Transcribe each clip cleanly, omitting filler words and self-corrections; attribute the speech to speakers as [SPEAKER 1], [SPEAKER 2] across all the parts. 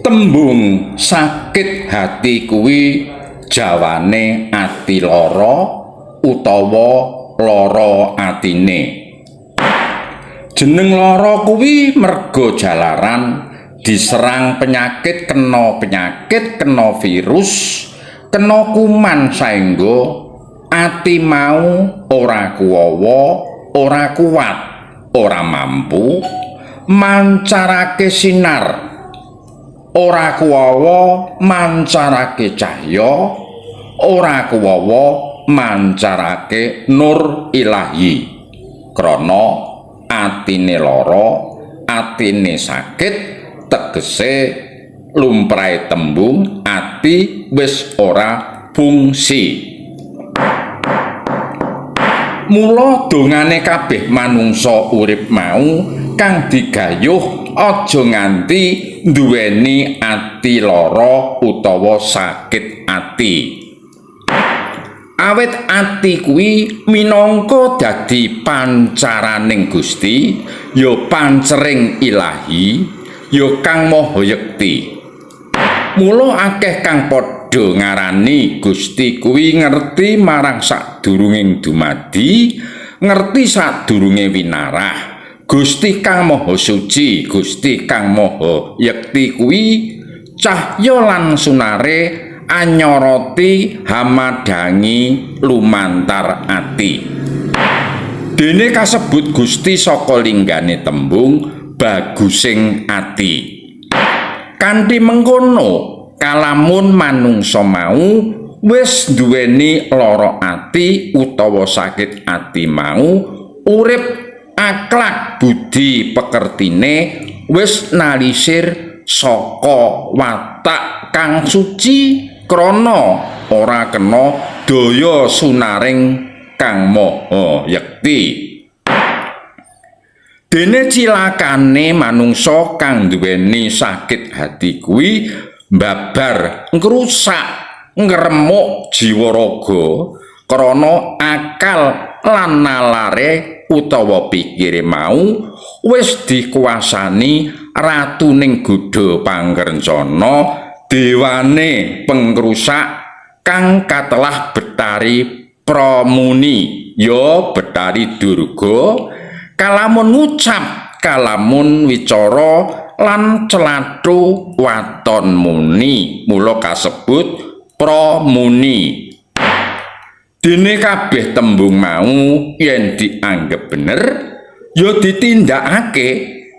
[SPEAKER 1] Tembung sakit hati kuwi jawane ati lara utawa lara atine. Jeneng lara kuwi merga jalaran diserang penyakit, kena virus, kena kuman saengga ati mau ora kuwawa, ora kuat, ora mampu mancarake sinar, ora kuwawa mancarake cahya, ora kuwawa mancarake nur ilahi. Krana atine lara, atine sakit, tegese lumrahe tembung ati wis ora fungsi. Mula dongane kabeh manungsa urip mau kang digayuh aja nganti nduweni ati lara utawa sakit ati. Awit ati kuwi minangka dadi pancaraning Gusti, ya pancering ilahi, ya kang maha yekti. Mula akeh kang padha ngarani Gusti kuwi ngerti marang sadurunging dumadi, ngerti sadurunge winarah. Gusti kang maha suci, Gusti kang maha yekti kuwi cahya lan sunare anyoroti hamadangi lumantar ati. Dene kasebut Gusti saka linggane tembung bagusing ati. Kanthi mengkono kalamun manungsa mau wis duweni lara ati utawa sakit ati mau, urip akhlak budi pekertine wis nalisir saka watak kang suci krana ora kena daya sunaring kang maha yekti. Dene cilakane manungsa kang duweni sakit hati kuwi mbabar ngrusak ngremuk jiwa raga krana akal lan nalare utawa pikire mau wis dikuasani ratuning godha pangrencana, dewane pengrusak kang katelah Betari Pramuni, ya Betari Durga. Kalamun ngucap, kalamun wicara lan celathu waton muni, mula kasebut Pramuni. Dene kabeh tembung mau yen dianggep bener ya ditindakake,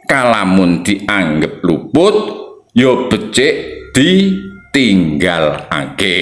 [SPEAKER 1] kalamun dianggep luput ya becik ditinggalake.